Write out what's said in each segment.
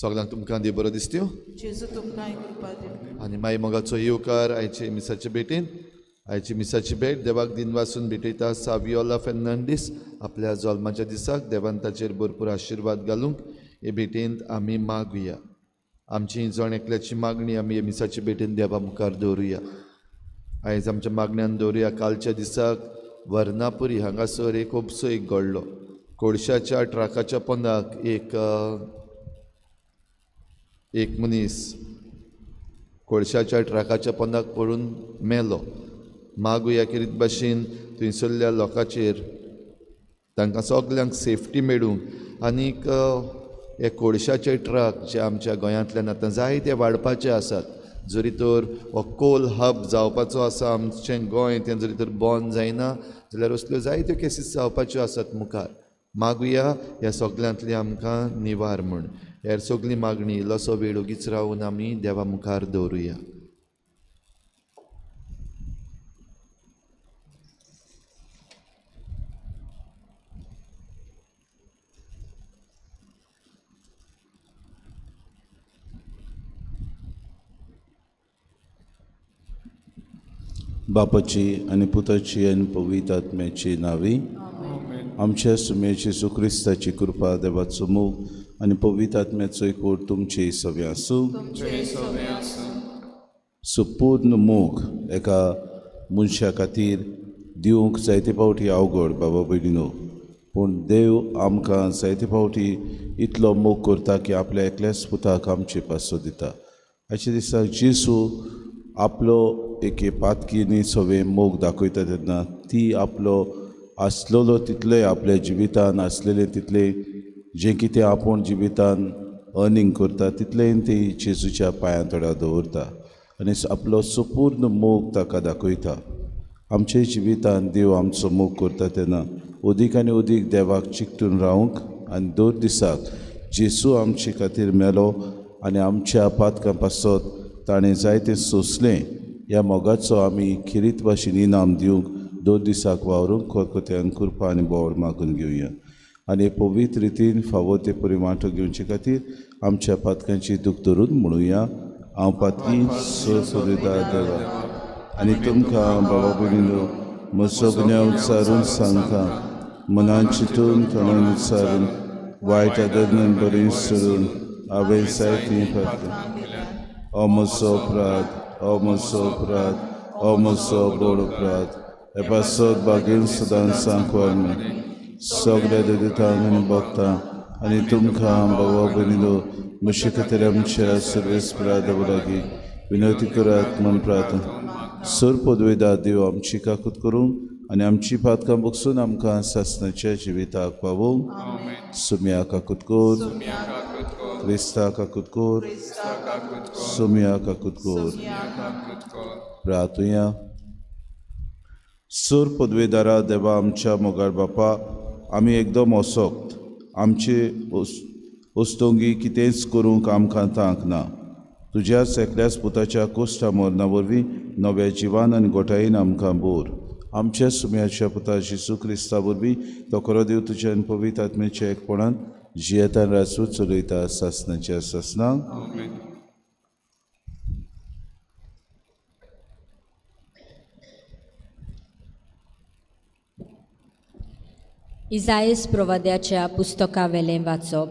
सगळ्यांक तुमकां देव बरो दिसत्यो जेजू तुमकां कृपा दिवं. आनी मागीर मोगाचो येवकार आयचे मिसाचे भेटेन आयची मिसाची भेट देवाक दिनवासून भेटयता सावियोला फेर्नांडीस आपल्या जल्माच्या दिसाक देवान ताचेर भरपूर आशिर्वाद घालूंक हे भेटेंत आमी मागुया. आमची जण एकल्याची मागणी आमी हे मिसाची भेटेन देवा मुखार दवरुया. आयज आमच्या मागण्यान दवरुया. कालच्या दिसाक वर्णापुरी हांगासर एक खुबसो एक घडलो. कोळशाच्या ट्रकाच्या पोंदाक एक मनीस कोळशाच्या ट्रकाच्या पोंदाक पडून मेलो. मागुया की रीत भाशेन थंयसरल्या लोकांचेर तांकां सगल्यांक सेफ्टी मेळूंक आनीक हे कोळशाचे ट्रक जे आमच्या गोंयांतल्यान आतां जायते वाडपाचे आसात. जरी तर हो कोल हब जावपाचो आसा आमचें गोंय तें जरी तर बंद जायना जाल्यार असल्यो जायत्यो केसीस जावपाच्यो आसात मुखार. मागुया ह्या सगल्यांतली आमकां निवार म्हूण. हेर सगली मागणी इल्लोसो वेळ उगीच रावन आमी देवा मुखार दवरुया. बापाची आनी पुताची आनी पवित्र आत्म्याची नावी. आमच्या सुमेची सुक्रिस्ताची कृपा देवाचो मोग आनी पवित्र आत्म्याचो एकवट तुमचे सगळे आसूं. संपूर्ण मोग एका मनशा खातीर दिवंक जायते फावटी अवघड बाबा भयणीनो. पूण देव आमकां जायते फावटी इतलो मोग करता की आपल्या एकल्याच पुताक आमचे पासो दिता. हाचे दिसाक जेजू आपलो एक पातकीनी सगळे मोग दाखयता तेन्ना ती आपलो आसलेलो तितलें आपल्या जिवितान आसलेलें तितलें जें कितें आपूण जिवितान अर्निंग करता तितलें ती जेजूच्या पांयां तळा दवरता आनी आपलो संपूर्ण मोग ताका दाखयता. आमच्या जिवितान देव आमचो मोग करता तेन्ना अदीक आनी अदीक देवाक चिकटून रावंक आनी दर दिसाक जेजू आमचे खातीर मेलो आनी आमच्या पातकां पासत ताणें जायतें सोंसलें ह्या मोगाचो आमी खिरीत भाशेन इनाम दिवंक दर दिसाक वावरूंक कोरकोत्यान कृपा आनी बोवाळ मागून घेवया. आनी पवित्र रितीन फावो ते परी वांटो घेवचे खातीर आमच्या पातकांची दूख धरून म्हणुया. हांव पातकी सोरिता देवा आनी तुमकां बाबा भयणीनो म्हजो गुन्यांव विचारून सांगता. मनान चिंतून तोंडान विचारून वायट आदरणान बरें सोडून हांवें जायतीं फावटी हो म्हजो अपराध, हो म्हजो अपराध, हो म्हजो बोड अपराध. हे पासत बागेन सदांच सांकवार सगळ्या देदितांक आनी भक्तां आनी तुमकां बाबा भयणीनो म्हजे खातीर आमच्या सर्वेस्पराद लागीं विनवती करात म्हूण प्रार्थना. सर पदवेदार देव आमची काकूत करूंक आनी आमची पातकां बगसून आमकां सासणाच्या जिविताक पावोवंक. सुम्या काकूत कोर, क्रिस्ता काकूत कोर, सुम्या काकूत कोर. प्रार्थुया. सर पदवेदारा देवा आमच्या मोगाळ बापा आमी एकदम असोक्त आमचे ओस्तोंगी कितेंच करूंक आमकां तांक ना. तुज्याच एकल्याच पुताच्या कोश्टा मरणा वरवीं नव्या जिवान आनी गोठायेन आमकां बोर. आमच्या सुम्याच्या पुता जेजू क्रिस्ता वरवीं तो खरो देव तुज्या पवित्र आत्म्याच्या एकपणान जियेतान राजूच चलयता सासणाच्या सासणांक. इजायस प्रवाद्याच्या पुस्तका वेलें वाचप.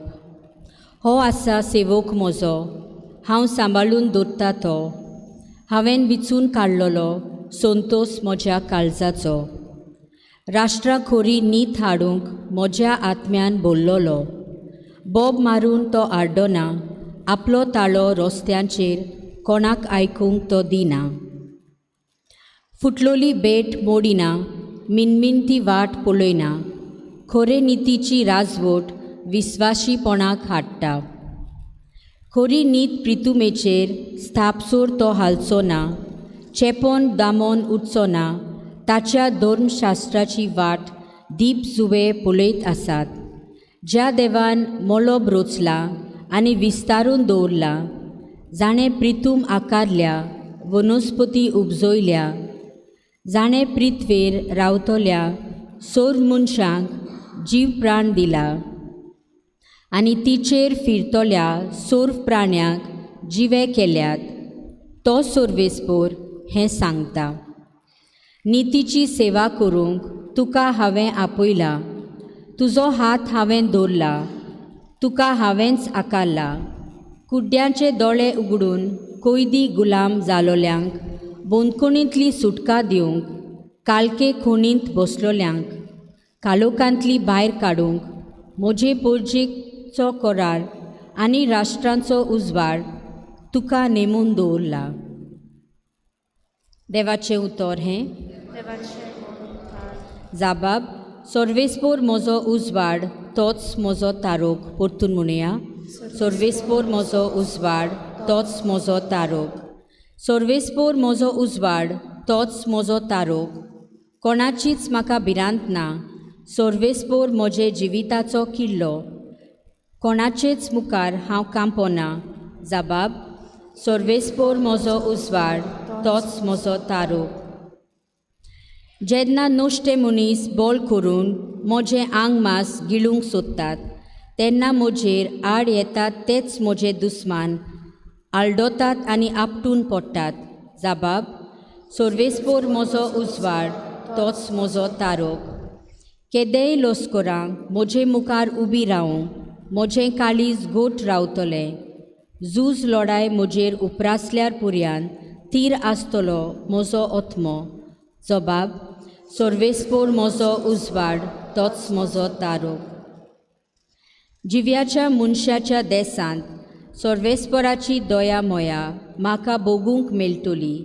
हो आसा सेवक म्हजो, हांव सांबाळून दवरता तो. हांवें विचून काडलोलो संतोष म्हज्या काळजाचो. राष्ट्रा खोरी नीत हाडूंक म्हज्या आत्म्यान बोल्लोलो. बोब मारून तो आड्डोना, आपलो ताळो रस्त्यांचेर कोणाक आयकूंक तो दिना. फुटलोली भेट मोडिना, मिनमिनती वाट पळयना. खोरे नितीची राजवट विस्वाशीपणाक हाडटा. खोरी नीत प्रितुमेचेर स्थापसोर तो हालचो ना, चेपोन दामोन उठचो ना. ताच्या धर्मशास्त्राची वाट दीप जुवे पळयत आसात. ज्या देवान मोलोब रोचला आनी विस्तारून दवरला, जाणें प्रितूम आकारल्या, वनस्पती उपजयल्या, जाणें पृथ्वेर रावतल्या सोर मनशांक जीव प्राण दिला. आनी तिचेर फिरतल्या सोर्व प्राण्याक जिवे केल्यात, तो सोर्वेस्पोर हें सांगता. नितीची सेवा करूंक तुका हांवें आपयला, तुजो हात हांवें दवरला, तुका हांवेंच आकारला. कुड्ड्यांचे दोळे उगडून कोयदी गुलाम जालोल्यांक बोंदखणींतली सुटका दिवंक, काळके खोणींत बसलोल्यांक कालोखांतली भायर काडूंक, म्हजे पोरजेचो कोरार आनी राष्ट्रांचो उजवाड तुका नेमून दवरला. देवाचें उतर हें जाबाब. सोर्वेस्पोर म्हजो उजवाड, तोच म्हजो तारोक. परतून म्हणुया, सोर्वेस्पोर म्हजो उजवाड, तोच म्हजो तारोक. सोर्वेस्पोर म्हजो उजवाड, तोच म्हजो तारोक. कोणाचीच म्हाका भिरांत ना. सोर्वेस्पोर म्हजे जिविताचो किल्लो, कोणाचेच मुखार हांव कांपना. जाबाब. सोर्वेस्पोर म्हजो उजवाड, तोच म्हजो तारोक. जेन्ना नोश्टे मनीस बोल करून म्हजें आंग मास गिळूंक सोदतात, तेन्ना म्हजेर आड येतात तेच म्हजे दुस्मान आलडोतात आनी आपटून पडटात. जाबाब. सोर्वेस्पोर म्हजो उजवाड, तोच म्हजो तारोक. केदेय लोस्कोरांक म्हजे मुखार उबी रावूं, म्हजें काळीज गोठ रावतलें. झूज लढाय म्हजेर उपरासल्यार पुर्यान तीर आसतलो म्हजो ओथमो. जबाब. सोर्वेस्पोर म्हजो उजवाड, तोच म्हजो तारोक. जिव्याच्या मनशाच्या देसांत सोर्वेस्पोराची दया मोया म्हाका भोगूंक मेळटली.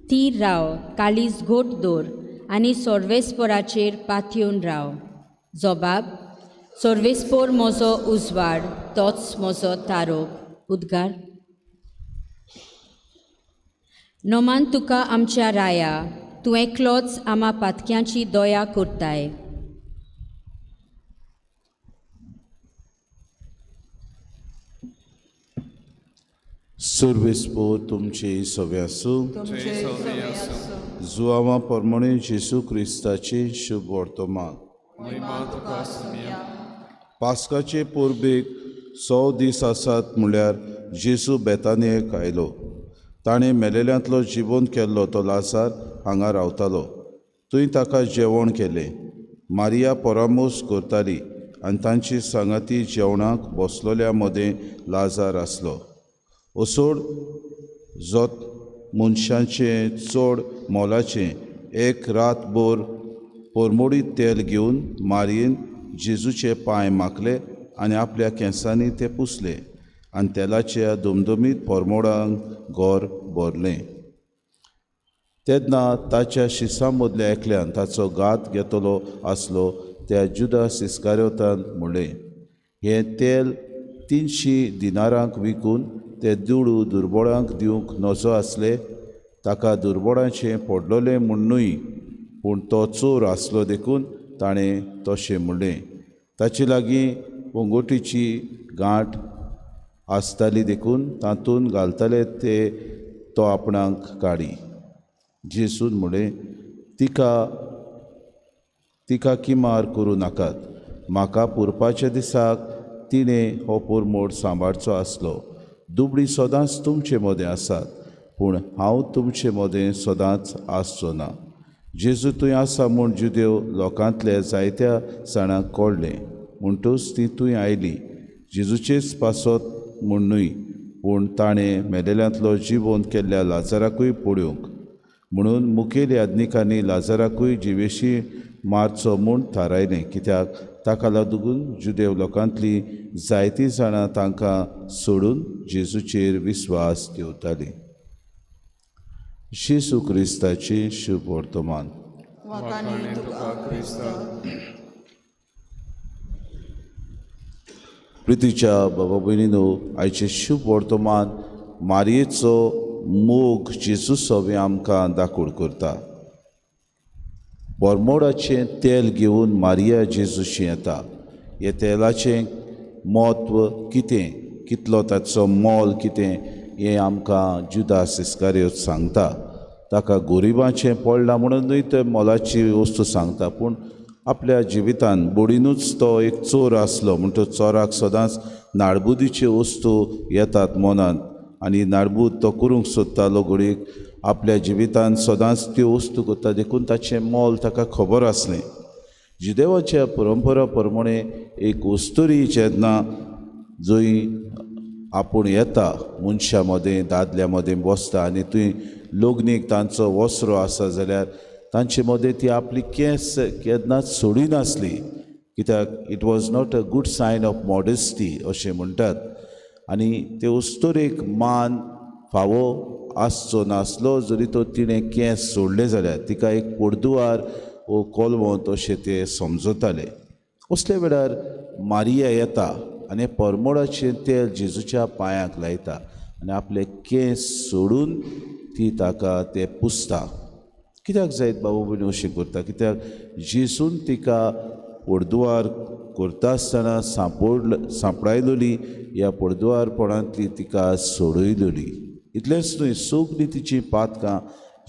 तीर राव, काळीज घोट दवर आनी सोर्वेस्पोराचेर पातयेवन राव. जबाब. सोर्वेस्पोर म्हजो उजवाड, तोच म्हजो तारोक. उद्गार. नोमान तुका आमच्या राया, तूं एकलोच आमा पातक्यांची दया करताय. सोर्वेस्पोर तुमचे सवे आसूं. जुआवा पोरमोणे जेसू क्रिस्ताचे शुभ वर्तमान. पास्काचे पोरबेक 100 दीस आसात म्हळ्यार जेसू बेतानियेक आयलो. ताणें मेलेल्यांतलो जिवंत केल्लो तो लाजार हांगा रावतालो. थंय ताका जेवण केलें. मारिया परामोस करताली आनी तांची सांगाती जेवणाक बसलोल्या मदें लाजार आसलो. ओसोड जोत मनशांचें चड मोलाचें एक रातभर परमोडीत तेल घेवन मारयेन जेजूचे पांय माखले आनी आपल्या केंसांनी ते पुसले आनी तेलाच्या दुमदुमीत परमोडांक घर भरलें. तेन्ना ताच्या शिसां मदल्या एकल्यान ताचो घात घेतलो आसलो त्या जुदास इस्कारियोतान म्हणलें, हें तेल 300 दिनारांक विकून ते दुडू दुर्बळांक दिवंक नजो आसले. ताका दुर्बळांचें पडलोलें म्हणूनय, पूण तो चोर आसलो देखून ताणें तशें म्हणलें. ताचे लागीं पोंगोटीची गांठ आसताली देखून तातूंत घालताले ते तो आपणाक काडी. जेसून म्हणलें, तिका किमार करूं नाकात. म्हाका पुरपाच्या दिसाक तिणें हो परमोड सांबाळचो आसलो. दुबळी सदांच तुमचे मदें आसात, पूण हांव तुमचे मदें सदांच आसचो ना. जेजू थंय आसा म्हूण जुदेव लोकांतले जायत्या जाणांक कळ्ळें. म्हणटूच ती थंय आयली. जेजूचेच पासत म्हणूय, पूण ताणें मेलेल्यांतलो जिवंत केल्ल्या लाजाराकूय पळोवंक. म्हणून मुखेल याज्ञिकांनी लाजाराकूय जिवेशी मारचो म्हूण थारायलें, कित्याक ताका लागून जुदेव लोकांतलीं जायतीं जाणां तांकां सोडून जेजूचेर विस्वास दवरतालीं. जेजू क्रिस्ताचे शुभ वर्तमान. प्रितीच्या बाबा भयणीनो, आयचे शुभ वर्तमान मारयेचो मोग जेजू सवे आमकां दाखोड करता. परमोडाचें तेल घेवन मारिया जेजूशी येता. हे तेलाचें म्हत्व कितें, कितलो ताचो मोल कितें, हें आमकां जुदास इस्कारियोत सांगता. ताका गोरिबांचें पडलां म्हणूनय ते मोलाची वस्तू सांगता, पूण आपल्या जिवितान बुडीनूच तो एक चोर आसलो म्हूण तो चोराक सदांच नाडबुदीच्यो वस्तू येतात मनांत आनी नाडबूद तो करूंक सोदतालो घडयेक आपल्या जिवितान सदांच त्यो वस्तू करता देखून ताचें मोल ताका खबर आसलें. जिदेवाच्या परंपरा प्रमाणे एक वस्तुरी जेन्ना जंय आपूण येता मनशा मदें दादल्या मदें बसता आनी थंय लग्नीक तांचो वस्रो आसा जाल्यार तांचे मदें ती आपली केंस केन्नाच सोडिनासली कित्याक it was not a good sign of modesty अशें म्हणटात. आनी ते वस्तुरेक मान फावो आसचो नासलो जरी तो तिणें केंस सोडले जाल्यार तिका एक पडदुवार वो कोलवंत अशें ते समजताले. असले वेळार मारिया येता आनी परमोडाचें तेल जेजूच्या पांयांक लायता आनी आपले केंस सोडून ती ताका ते पुसता. कित्याक जायत बाबा भयणी अशें करता कित्याक जेजून तिका पडदुवार करता आसतना सांपडायलोली ह्या पडदुवारपणांतली तिका सोडयलोली. इतलेंच न्हय सगळीं तिचीं पातकां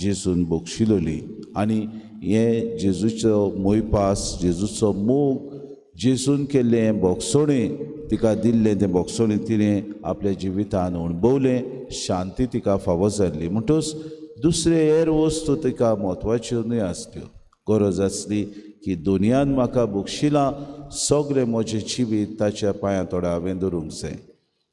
जेजून बक्षिलोली आनी हें जेजूचो मोयपास जेजूचो मोग जेजून केल्लें हें बोगसोणें तिका दिल्लें तें बोगसोणें तिणें आपल्या जिवितान अणभवलें. शांती तिका फावो जाल्ली म्हणटच दुसरे हेर वस्तू तिका म्हत्वाच्यो न्हय आसल्यो. गरज आसली की दुनियान म्हाका बक्षिलां सगळें म्हजें जिवीत ताच्या पांयां तोंडां हांवें धरूंक जाय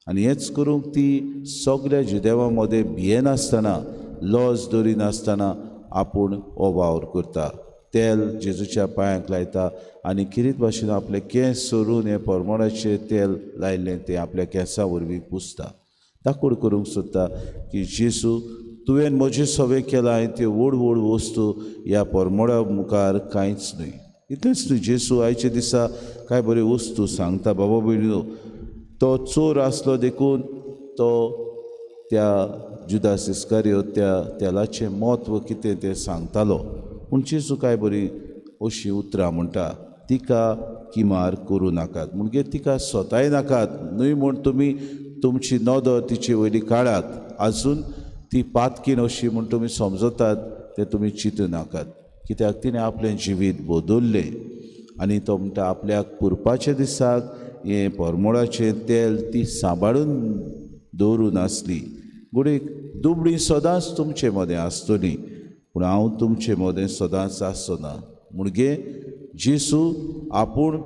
आनी हेंच करूंक ती सगळ्या जुदेवां मदें भियेनासतना लॉज धरिनासतना आपूण हो वावर करता. तेल जेजूच्या पांयांक लायता आनी किरीत भाशेन आपले केंस सोडून हें परमोडाचें तेल लायिल्लें तें आपल्या केंसां वरवीं पुसता. दाखोड करूंक सोदता की जेजू तुवें म्हजे सवें केला हांवें त्यो व्हड व्हड वस्तू ह्या परमोडा मुखार कांयच न्हय. इतलेंच न्हय जेजू आयचे दिसा कांय बऱ्यो वस्तू सांगता. बाबा भयणीनो तो चोर आसलो देखून तो त्या जुदास इस्कारियोत त्या तेलाचें म्हत्व कितें तें सांगतालो पूण जेजू कांय बरी अशीं उतरां म्हणटा तिका किमार करूं नाकात म्हणजे तिका स्वताय नाकात न्हय म्हूण तुमी तुमची नदर तिचे वयली काडात आजून ती पातकीन अशी म्हूण तुमी समजतात तें तुमी चिंतूं नाकात कित्याक तिणें आपलें जिवीत बदल्लें आनी तो म्हणटा आपल्याक पुरपाच्या दिसाक हें परमोडाचें तेल ती सांबाळून दवरून आसली. गुडीक दुबळी सदांच तुमचे मदें आसतली पूण हांव तुमचे मदें सदांच आसना म्हणजे जेजू आपूण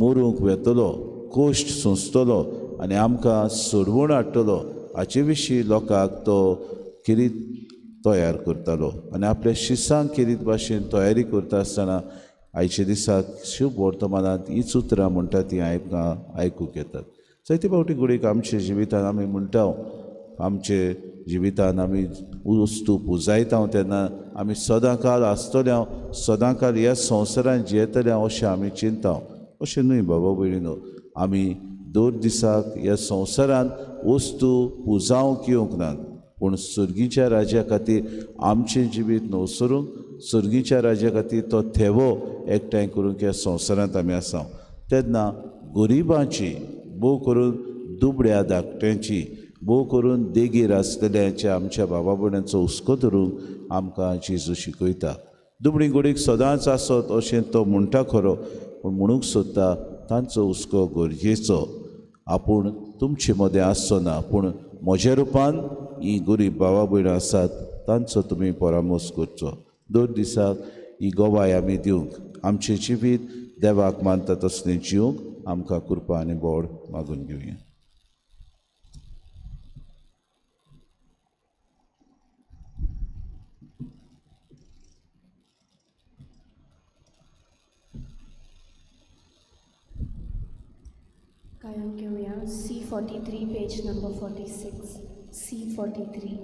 मरूंक वेतलो कोश्ट सोंसतलो आनी आमकां सोडवून हाडटलो हाचे विशीं लोकांक तो किरीत तयार करतालो आनी आपल्या शिसांक किरीत भाशेन तयारी करता आसतना आयचे दिसाक शुभ वर्तमानांत हीच उतरां म्हणटा ती आयकूंक येतात. जायते फावटी गुडीक आमचे जिवितान आमी म्हणटा आमचे जिवितान आमी वस्तू पुजायता तेन्ना आमी सदांकाल आसतल्या सदांकाल ह्या संवसारांत जियेतल्या अशें आमी चिंता. अशें न्हय बाबा भयणीनो आमी दोन दिसाक ह्या संवसारांत वस्तू पुजावंक येवंक नात पूण सुर्गीच्या राज्या खातीर आमचें जिवीत न्हवसरूंक सुर्गीच्या राज्या खातीर तो थेवो एकठांय करूंक ह्या संवसारांत आमी आसा. तेन्ना गरिबांची भोव करून दुबळ्या धाकट्यांची भोव करून देगीर आसतल्यांच्या आमच्या बाबा भयणांचो हुस्को धरूंक आमकां जेजू शिकयता. दुबळी गुडीक सदांच आसत अशें तो म्हणटा खरो पूण म्हणूंक सोदता तांचो हुस्को गरजेचो. आपूण तुमचे मदें आसचो ना पूण म्हज्या रुपान ही गरीब बाबा भयणां आसात तांचो तुमी परामोस करचो. दोन दिसाक ही गोवाय आमी दिवंक आमचें जिवीत देवाक मानता तसलें जिवंक आमकां कृपा आनी बोड मागून घेवया. कायम घेऊया C43 page number 46 C43.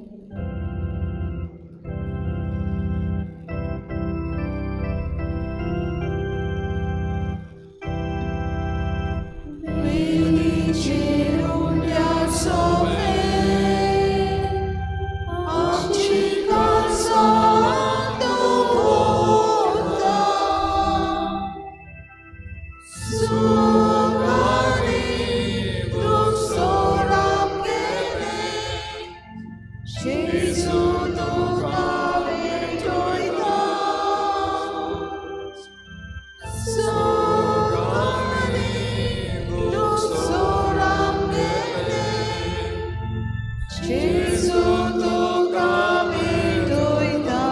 Jesus. Jesu tuka विटोयता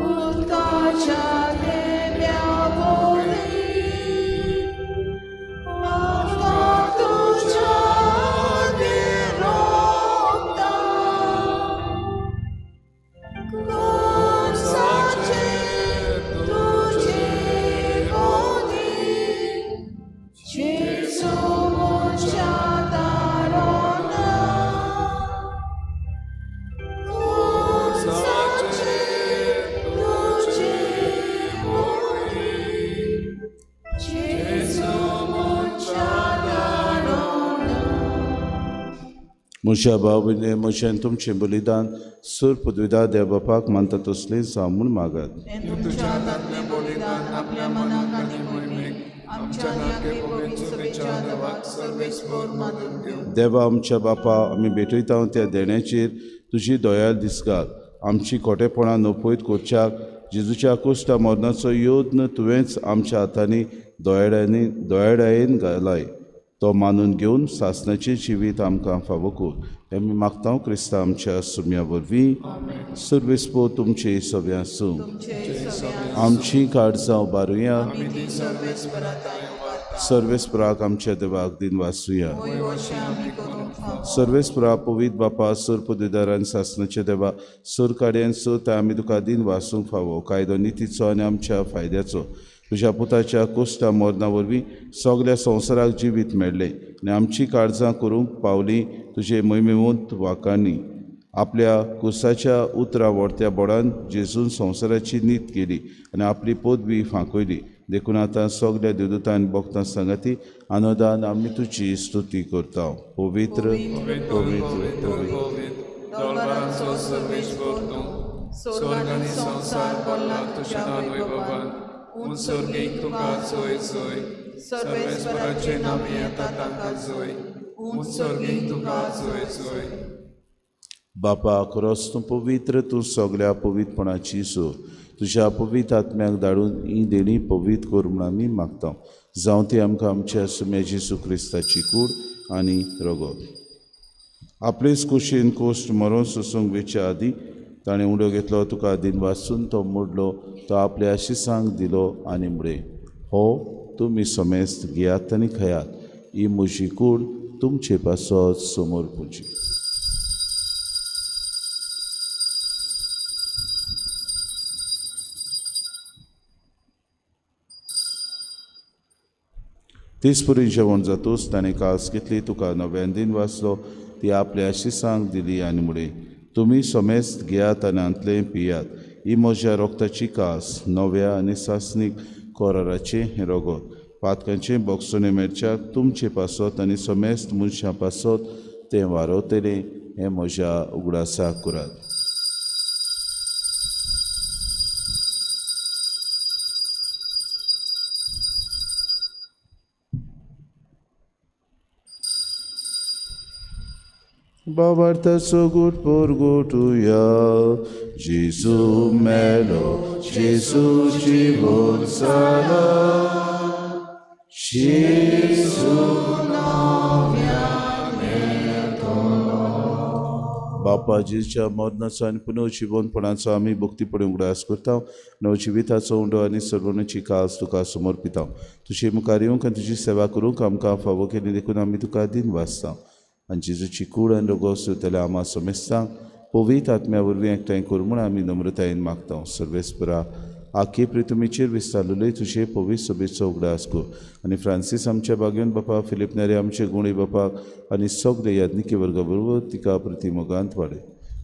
उदकाच्या थेंब्या वोली म्हाका तुज्या रोगता गोंसाचेर तुजे गोदी जेजू म्हज्या दारांना गोंसाचेर तुजे गोदी जेजू म्हज्या दारांना म्हज्या भाव भयणे म्हजें तुमचें बलिदान सूर पदवीदार देव बापाक मानता तसलें जावं म्हूण मागात. तें तुमच्या हातांतलें बलिदान आपल्या मनाक आनी मोहिमेक आमच्या नाके पवित्र सभेच्या देवाक सर्वेस्पर मानून घेवं. देवा आमच्या बापा आमी भेटयता त्या देण्याचेर तुजी दयाळ दिसगात. आमची खोटेपणां नपयत करच्याक जेजूच्या कुश्टा मरणाचो योद्न तुवेंच आमच्या हातांनी दोळायेन घालाय. तो मानून घेवन सासणाचें जिवीत आमकां फावो कर. हें आमी मागता क्रिस्ता आमच्या सुम्या वरवीं. सर्वेस्पो तुमचे सव्या आसूं. आमची काळजां उबारुया. सर्वेस्पराक आमच्या देवाक दिन वासुया. सर्वेस्परा पवित्र बापा सूर पदवीदारान सासणाच्या देवा सूर काड्यान सत आमी तुका दिन वासूंक फावो कायदो नितीचो आनी आमच्या फायद्याचो तुज्या पुताच्या कुश्टा मरणा वरवीं सगळ्या संवसाराक जिवीत मेळ्ळें आनी आमची काळजां करूंक पावलीं तुजे मोहिमेवंत वाकांनी. आपल्या कुसाच्या उतरा व्हडत्या बोडान जेजून संवसाराची नीत केली आनी आपली पदवी फांकयली. देखून आतां सगळ्या देवदूतांनी भक्तां सांगाती अनुदान आमी तुजी स्तुती करता. पवित्र पवित्र पवित्र दरबाराचो सर्वेस्पर तूं स्वर्ग आनी संवसार भरला तुज्या वैभवान. उत्सर्गीक तुका जोय जोय सर्वेस्पराचे नामे येता ताका जोय. उत्सर्गीक तुका जोय जोय. बापा खरोच तूं पवित्र तूं सगळ्या पवित्रपणाची सो तुज्या पवित्र आत्म्याक धाडून ही देणी पवित्र कर म्हूण आमी मागता. जावं ती आमकां आमच्या सुम्या जेजू क्रिस्ताची कूड आनी रगत. आपलेच कुशीन कोश्ट मरोन सोसूंक वेच्या आदीं ताणें उडो घेतलो तुका दिन वाचून तो मोडलो तो आपल्या शिसांक दिलो आनी मुळे हो तुमी समेस्त घेयात आनी खयात. ही म्हजी कूड तुमचे पासत समोर पुजी. तिसपुरी जेवण जातूच ताणें कास घेतली तुका नव्यान दिन वाचलो ती आपल्या शिसांक दिली आनी मुळे तुमी समेस्त घेयात आनी आंतले पियात. ही म्हज्या रोगताची कास नव्या आनी सासणीक कोराराचें हें रगत पातकांचें बोगसोने मेळच्याक तुमचे पासत आनी समेस्त मनशां पासत तें वारवतलें हें म्हज्या उगडासाक करात. Babartaso gut por gotuya, Jesu melo, Jesu jivon sala, Jesu बापा जेजूच्या मरणाचो आनी पुनव जिवनपणाचो आमी भक्तीपणे उगडास करता. नवजिविताचो उंडो आनी सर्वनाची कास तुका समर्पिता. तुजे मुखार येवंक आनी तुजी सेवा करूंक आमकां फावो केली देखून आमी तुका दिन वाचता. आनी जेजूची कूड आनी रगत जाल्यार आम्हा समेस्तांक पवित्र आत्म्या वरवीं एकठांय कर म्हूण आमी नम्रतायेन मागता. सर्वेस्परा आख्खे प्रितुमेचेर विस्तारलेले तुजे पवित्र सभेचो उगडास कर आनी फ्रांसीस आमच्या बागेन बापा फिलिप नेरे आमचे गुणी बापाक आनी सगळे याज्ञिके वर्गा बरोबर तिका प्रतिमोगांत वाडय.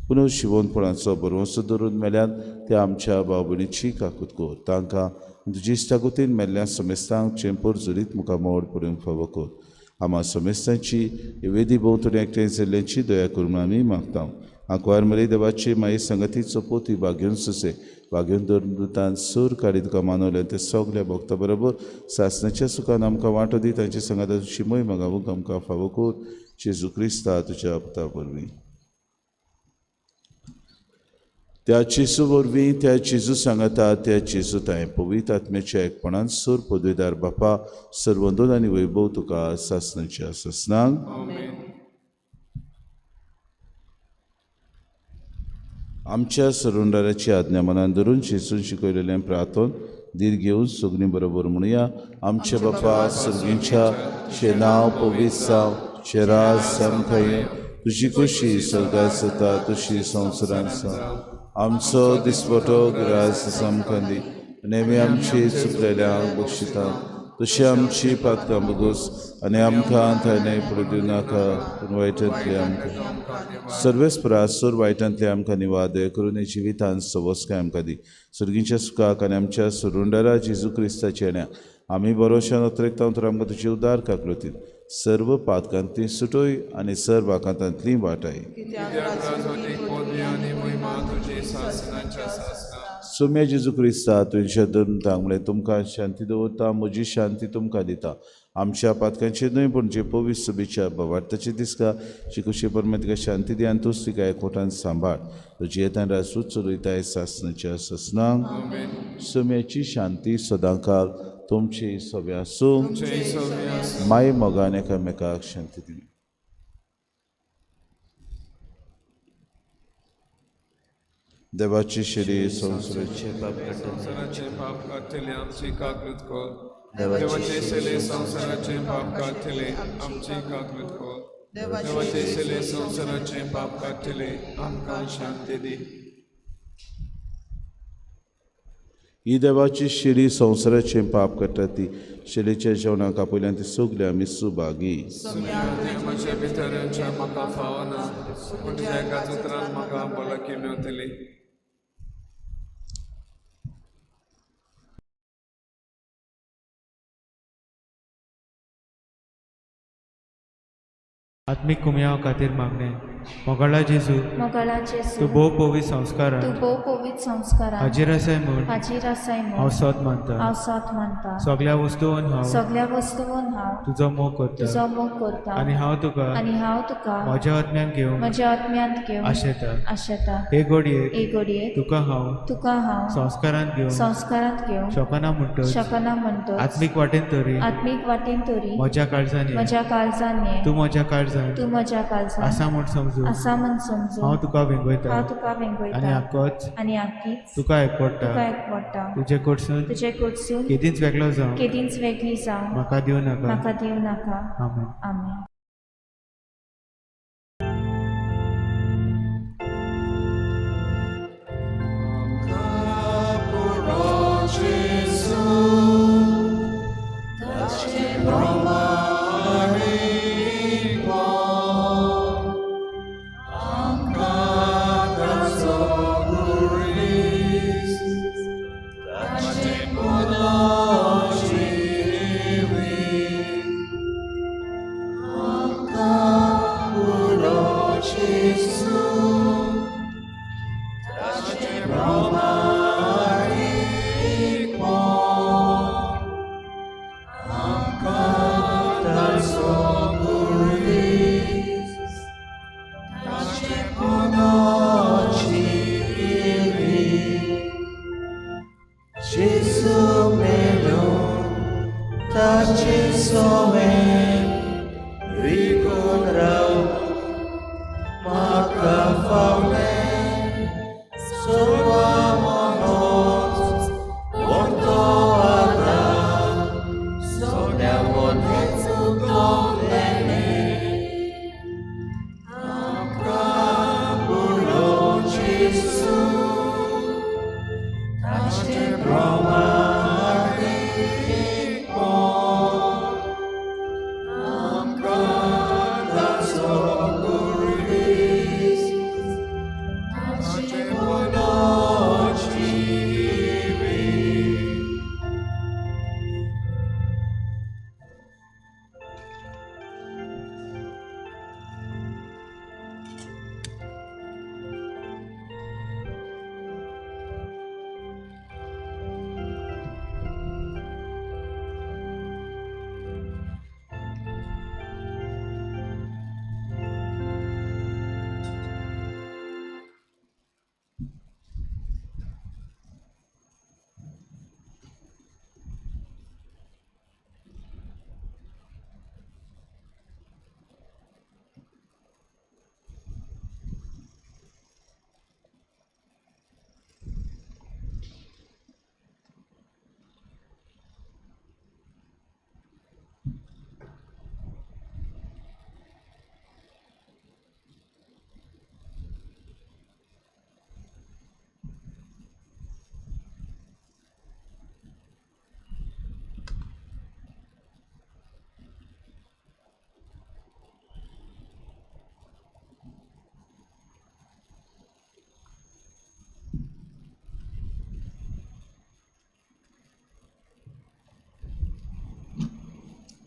पुनव शिवणपणाचो बरोवंसो धरून मेल्यान त्या आमच्या भाव भयणीची काकूत कर. तांकां तुजी इश्टागुतीन मेल्ल्या समेस्तांक चेंपर जुरीत मुखामोड पर्यंत फावो कर. आम्हा समेस्तांची वेदी भोंवतणी एकठांय जाल्ल्यांची दया करून आमी मागता. आंकवार मरे देवाची माई संगतीचो पोती भाग्योन सुसे भाग्योन दवरून सूर काडी तुका मानवले ते सगळ्या भक्तां बरोबर सासणाच्या सुखान आमकां वांटो दी. तांची संगाताची मोय मागावूंक आमकां फावो कर. जेजू क्रिस्ता तुज्या पुता वरवीं. त्या जेजू वरवीं त्या जेजू सांगाता त्या जेजू ताय पवित्र आत्म्याच्या एकपणान सूर पदवीदार बापा सर्वंदोन आनी वैभव तुका सासणाच्या ससनांक आमच्या सरुंडाराची आज्ञा मनान धरून शेसून शिकयलेलें प्रार्थोन दीर घेवन सगळीं बरोबर म्हणुया. आमचे बापा सर्गींच्या शे नांव पवित्र जावं, शे राज सामखंय, तुजी कुशी स्वर्गांत जाता तशी संवसारांत जावं. आमचो दिसपटो गिरास आमकां दी, आनी आमी आमची चुकलेल्यांक बक्षिता, तशी आमची पातकां बगूस, आनी आमकां थायने पडूं नाका, पूण वायटांतली आमकां सर्वेस्परासूर वायटांतली आमकां निवाद दय करून जिवितांत सवस्काय आमकां दी. सर्गींच्या सुखाक आनी आमच्या सुरुंडारा जेजू क्रिस्ताच्या येण्या आमी बरोवशान उतरेकता तर आमकां तुजी उदार काकलोतीन सर्व पातकांतली सुटोय आनी सर्व आकांतांतली वाटाय. सोम्या जेजू क्रिस्ता तुमच्या धर्मतांगळे तुमकां शांती दवरता, म्हजी शांती तुमकां दिता. आमच्या पातकांचे न्हय पूण जे पवित्र सभेच्या भवार्थाचे दिसका शिकुशी परमे तिका शांती दी आनी तूंच तिका एकवटान सांबाळ. तुजी येतान रासूच चलयताय सासनाच्या ससनांक. सोम्याची शांती सदांकाल तुमची सव्या आसूं. माय मोगान एकामेकाक शांती दी. देवाची शिरी संवसाराचे पाप काढतले आमची काकृत कर. देवाचे सेले संवसाराचे पाप काढतले आमची काकृत कर. देवाचे सेले संवसाराचे पाप काढतले आमकां शांती दी. ही देवाची शिरी संवसाराचे पाप काडटा ती शिरेच्या जेवणाक आपयल्यान ती सगळे आमी सुभागी. म्हज्या भितऱ्यांच्या म्हाका फावना, पूण त्या काजूत्रान म्हाका भलायकी मेवतली. आत्मिक कुमयाव खातीर मागणे. मोगाळा जेजू तूं भोव पवित्र संस्कारान हाजीर आसाय म्हूण हांव सत मानता. सगळ्या वस्तूंवन हांव तुजो मोग करता आनी हांव तुका म्हज्या आत्म्यान घेवन आशेता. हे घडये तुका हांव संस्कारांत घेवन शोकना म्हणटच आत्मीक वाटेन तरी म्हज्या काळजांनी तूं म्हज्या काळजांत आसा म्हूण समजून हांव तुका वेंगयता आनी आक्कीच तुका एकवडटा. तुजे कडसून केदींच वेगळी जावं म्हाका दिवं नाका. आमेन. Rico Rao Maka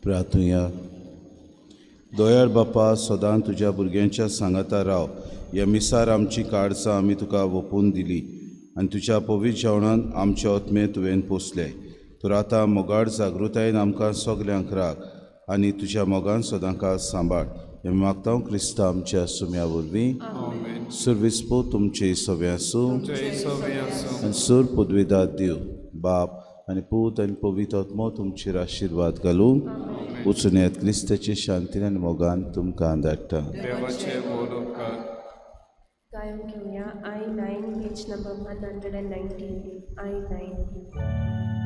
प्रार्थुया. दोयार बापा, सदां तुज्या भुरग्यांच्या सांगाता राव. ह्या मिसार आमची काडसां आमी तुका ओपून दिली आनी तुज्या पवित्र जेवणान आमचे ओतमे तुवें पोसले. तर आतां मोगाड जागृतायेन आमकां सगल्यांक राख आनी तुज्या मोगान सदांकाळ सांबाळ. हें मागता क्रिस्ता आमच्या सुम्या वरवीं. सुरविस्पो तुमचे सव्या आसूं आनी सुर पदवेदार दिव बाप आनी पूत आनी पवित्र आत्मो तुमचेर आशिर्वाद घालूं. वचून येत क्रिस्ताचे शांतीन आनी मोगान तुमकां धाडटा. देवाचे बोल उपकार. गायन घेऊया I9 पेज नंबर 119 I9.